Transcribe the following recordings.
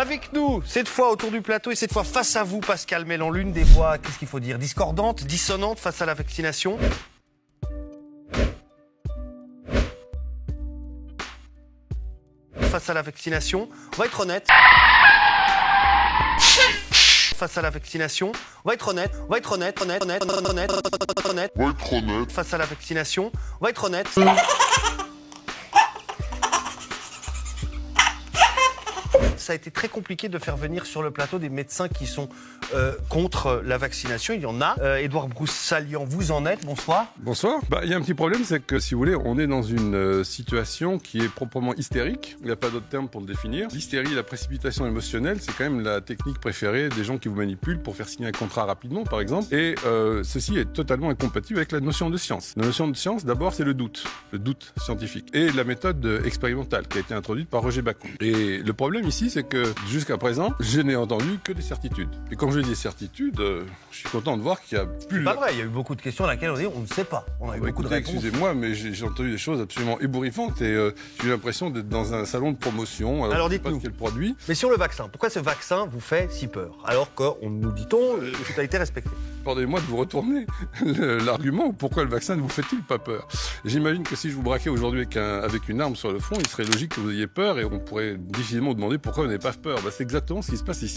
Avec nous, cette fois autour du plateau et cette fois face à vous, Pascal Mélan, l'une des voix, qu'est-ce qu'il faut dire, discordantes, dissonantes face à la vaccination. Face à la vaccination, on va être honnête. Face à la vaccination, on va être honnête, honnête. Face à la vaccination, on va être honnête. Ça a été très compliqué de faire venir sur le plateau des médecins qui sont contre la vaccination. Il y en a. Édouard Broussalian, vous en êtes. Bonsoir. Bonsoir. Il y a un petit problème, c'est que si vous voulez, on est dans une situation qui est proprement hystérique. Il n'y a pas d'autre terme pour le définir. L'hystérie et la précipitation émotionnelle, c'est quand même la technique préférée des gens qui vous manipulent pour faire signer un contrat rapidement, par exemple. Et ceci est totalement incompatible avec la notion de science. La notion de science, d'abord, c'est le doute scientifique. Et la méthode expérimentale qui a été introduite par Roger Bacon. Et le problème ici, c'est que jusqu'à présent, je n'ai entendu que des certitudes. Et quand je dis certitudes, je suis content de voir qu'il y a plus... C'est pas vrai, il y a eu beaucoup de questions à laquelle on ne sait pas. On a eu beaucoup de réponses. Excusez-moi, mais j'ai entendu des choses absolument ébouriffantes et j'ai eu l'impression d'être dans un salon de promotion. Alors je sais pas dites-nous. quel produit. Mais sur le vaccin, pourquoi ce vaccin vous fait si peur? Alors qu'on nous dit-on, tout a été respecté. Pardonnez-moi de vous retourner l'argument. Pourquoi le vaccin ne vous fait-il pas peur? J'imagine que si je vous braquais aujourd'hui avec une arme sur le front, il serait logique que vous ayez peur et on pourrait difficilement vous demander pourquoi vous n'avez pas peur. C'est exactement ce qui se passe ici.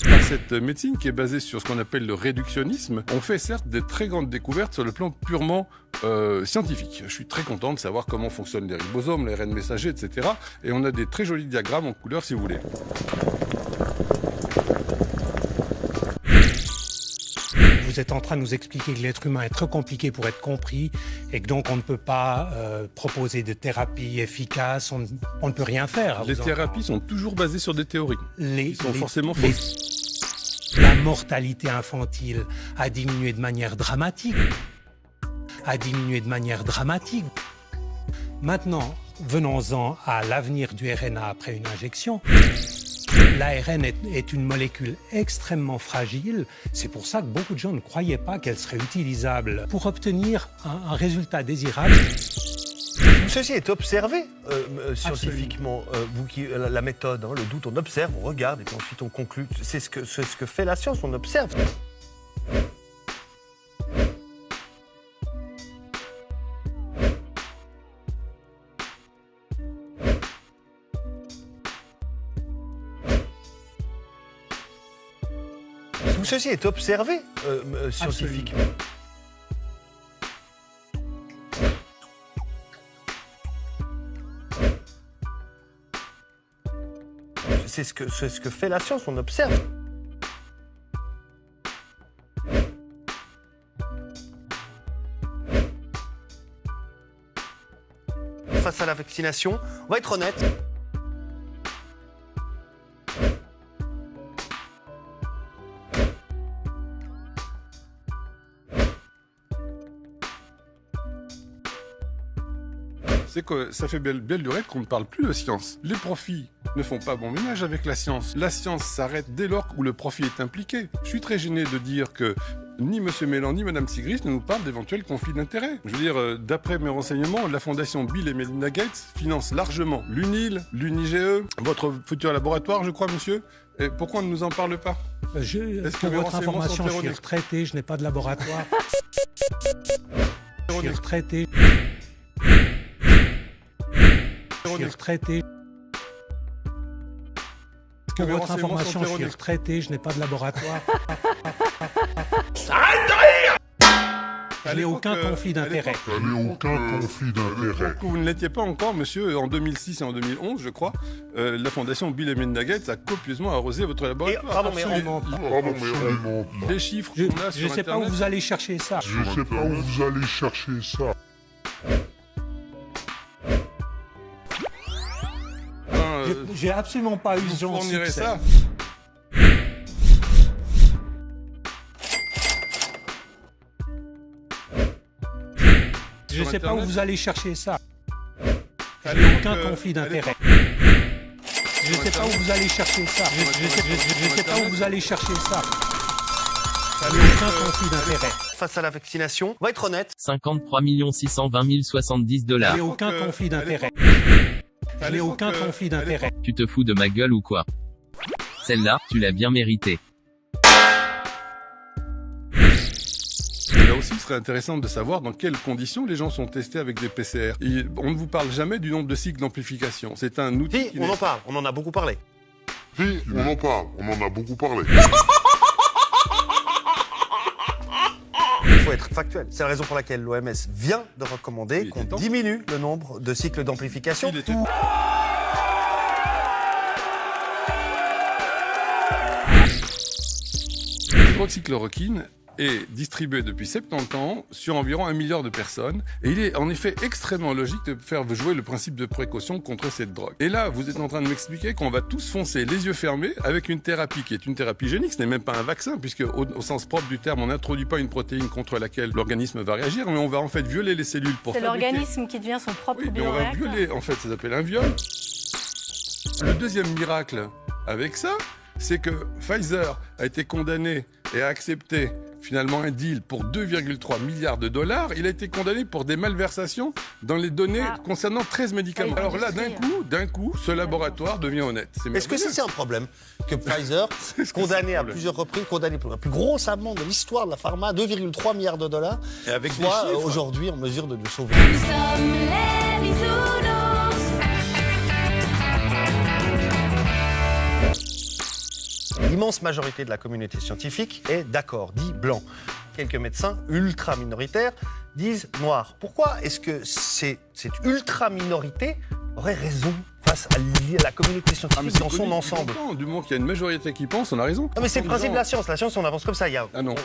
Par cette médecine qui est basée sur ce qu'on appelle le réductionnisme, on fait certes des très grandes découvertes sur le plan purement scientifique. Je suis très content de savoir comment fonctionnent les ribosomes, l'ARN messager, etc. Et on a des très jolis diagrammes en couleur si vous voulez. Vous êtes en train de nous expliquer que l'être humain est trop compliqué pour être compris et que donc on ne peut pas proposer de thérapie efficace, on ne peut rien faire. Les thérapies sont toujours basées sur des théories. Ils sont forcément fausses. La mortalité infantile a diminué de manière dramatique. Maintenant, venons-en à l'avenir du RNA après une injection. L'ARN est une molécule extrêmement fragile. C'est pour ça que beaucoup de gens ne croyaient pas qu'elle serait utilisable pour obtenir un résultat désirable. Ceci est observé scientifiquement. La méthode, le doute, on observe, on regarde et puis ensuite on conclut. C'est ce que fait la science, on observe. Tout ceci est observé scientifiquement. C'est ce que fait la science, on observe. Face à la vaccination, on va être honnête. C'est que ça fait belle lurette qu'on ne parle plus de science. Les profits ne font pas bon ménage avec la science. La science s'arrête dès lors où le profit est impliqué. Je suis très gêné de dire que ni M. Mélan ni Mme Sigris ne nous parlent d'éventuels conflits d'intérêts. Je veux dire, d'après mes renseignements, la fondation Bill et Melinda Gates finance largement l'UNIL, l'UNIGE, votre futur laboratoire, je crois, monsieur. Et pourquoi on ne nous en parle pas? Pour votre information, je suis retraité, je n'ai pas de laboratoire. Je suis retraité. Pour votre information, je suis retraité, je n'ai pas de laboratoire. Arrête de rire! Je n'ai aucun conflit d'intérêt. Vous ne l'étiez pas encore, monsieur, en 2006 et en 2011, je crois. La fondation Bill et Melinda Gates a copieusement arrosé votre laboratoire. Les chiffres qu'on a sur Internet... Je ne sais pas où vous allez chercher ça. J'ai absolument pas eu ce genre de succès. Ça. Je ne sais pas où vous allez chercher ça. Je n'ai aucun conflit d'intérêt. Je ne sais pas où vous allez chercher ça. Je ne sais pas où vous allez chercher ça. Je n'ai aucun conflit d'intérêt. Face à la vaccination, on va être honnête. 53 620 070 $. Je n'ai aucun conflit d'intérêt. Je n'ai aucun conflit d'intérêt. Tu te fous de ma gueule ou quoi? Celle-là, tu l'as bien méritée. Là aussi, il serait intéressant de savoir dans quelles conditions les gens sont testés avec des PCR. On ne vous parle jamais du nombre de cycles d'amplification. C'est un outil. Si, on en parle, on en a beaucoup parlé. Si, on en parle, on en a beaucoup parlé. Il faut être factuel. C'est la raison pour laquelle l'OMS vient de recommander qu'on diminue le nombre de cycles d'amplification. L'hydroxychloroquine est distribué depuis 70 ans sur environ 1 milliard de personnes. Et il est en effet extrêmement logique de faire jouer le principe de précaution contre cette drogue. Et là, vous êtes en train de m'expliquer qu'on va tous foncer les yeux fermés avec une thérapie qui est une thérapie génique. Ce n'est même pas un vaccin, puisque au sens propre du terme, on n'introduit pas une protéine contre laquelle l'organisme va réagir, mais on va en fait violer les cellules pour fabriquer... C'est l'organisme qui devient son propre bioréacteur. On va violer, en fait, ça s'appelle un viol. Le deuxième miracle avec ça, c'est que Pfizer a été condamné et a accepté finalement un deal pour 2,3 milliards de dollars. Il a été condamné pour des malversations dans les données concernant 13 médicaments. Alors là, d'un coup, ce laboratoire devient honnête. Est-ce que c'est un problème que Pfizer, condamné à plusieurs reprises, condamné pour la plus grosse amende de l'histoire de la pharma, 2,3 milliards de dollars, et avec soit aujourd'hui en mesure de nous sauver? Nous sommes les bisounours. L'immense majorité de la communauté scientifique est d'accord, dit blanc. Quelques médecins ultra minoritaires disent noir. Pourquoi est-ce que cette ultra minorité aurait raison face à la communauté scientifique dans son ensemble? Du moment qu'il y a une majorité qui pense, on a raison. Non, mais c'est le principe de la science. La science, on avance comme ça.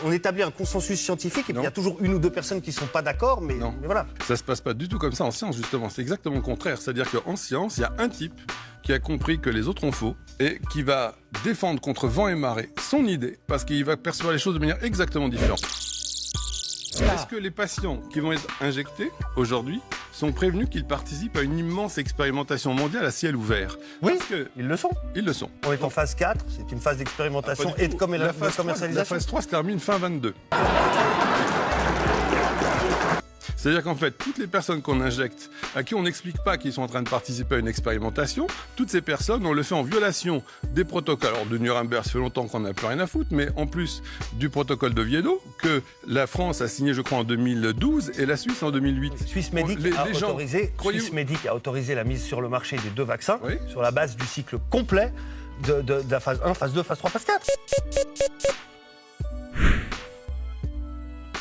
On établit un consensus scientifique et puis il y a toujours une ou deux personnes qui ne sont pas d'accord, mais voilà. Ça ne se passe pas du tout comme ça en science, justement. C'est exactement le contraire. C'est-à-dire qu'en science, il y a un type qui a compris que les autres ont faux et qui va défendre contre vent et marée son idée parce qu'il va percevoir les choses de manière exactement différente. Est-ce que les patients qui vont être injectés aujourd'hui sont prévenus qu'ils participent à une immense expérimentation mondiale à ciel ouvert? Oui, ils le sont. Ils le sont. On est en phase 4, c'est une phase d'expérimentation et de commercialisation. La phase 3 se termine fin 22. C'est-à-dire qu'en fait, toutes les personnes qu'on injecte, à qui on n'explique pas qu'ils sont en train de participer à une expérimentation, toutes ces personnes, on le fait en violation des protocoles. Alors de Nuremberg, ça fait longtemps qu'on n'a plus rien à foutre, mais en plus du protocole de Vieno, que la France a signé, je crois, en 2012 et la Suisse en 2008. Swissmedic a autorisé la mise sur le marché des 2 vaccins sur la base du cycle complet de la phase 1, phase 2, phase 3, phase 4.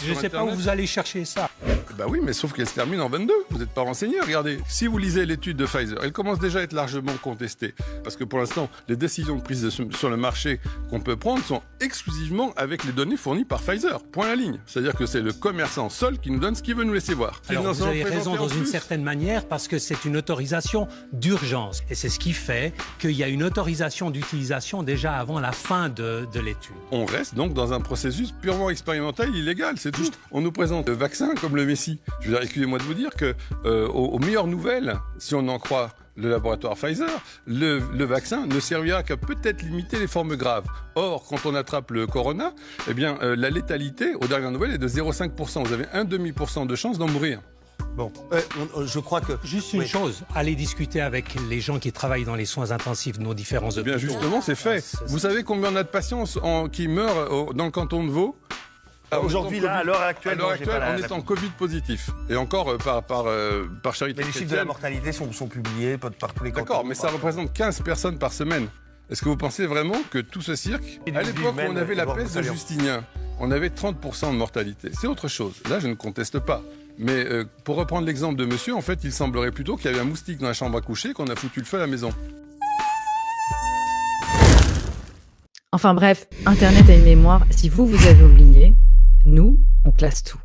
Je ne sais pas où vous allez chercher ça. Bah oui, mais sauf qu'elle se termine en 22. Vous n'êtes pas renseigné. Regardez, si vous lisez l'étude de Pfizer, elle commence déjà à être largement contestée. Parce que pour l'instant, les décisions prises sur le marché qu'on peut prendre sont exclusivement avec les données fournies par Pfizer. Point à la ligne. C'est-à-dire que c'est le commerçant seul qui nous donne ce qu'il veut nous laisser voir. Alors vous avez raison dans une certaine manière parce que c'est une autorisation d'urgence. Et c'est ce qui fait qu'il y a une autorisation d'utilisation déjà avant la fin de l'étude. On reste donc dans un processus purement expérimental illégal, c'est tout. On nous présente le vaccin comme le Messie. Je veux dire, excusez-moi de vous dire que aux meilleures nouvelles, si on en croit le laboratoire Pfizer, le vaccin ne servira qu'à peut-être limiter les formes graves. Or, quand on attrape le corona, eh bien, la létalité, aux dernières nouvelles, est de 0,5%. Vous avez 1,5% de chance d'en mourir. Bon, je crois que... Juste une chose, allez discuter avec les gens qui travaillent dans les soins intensifs de nos différents hôpitaux. Bien justement, c'est fait. Vous savez combien on a de patients qui meurent dans le canton de Vaud? Aujourd'hui, là, à l'heure actuelle, on est en Covid positif. Et encore par charité. Mais les chiffres de la mortalité sont publiés par tous les cantons. D'accord, mais ça représente 15 personnes par semaine. Est-ce que vous pensez vraiment que tout ce cirque... À l'époque où on avait la peste de Justinien, on avait 30% de mortalité. C'est autre chose. Là, je ne conteste pas. Mais pour reprendre l'exemple de monsieur, en fait, il semblerait plutôt qu'il y avait un moustique dans la chambre à coucher, qu'on a foutu le feu à la maison. Enfin bref, Internet a une mémoire. Si vous avez oublié, nous, on classe tout.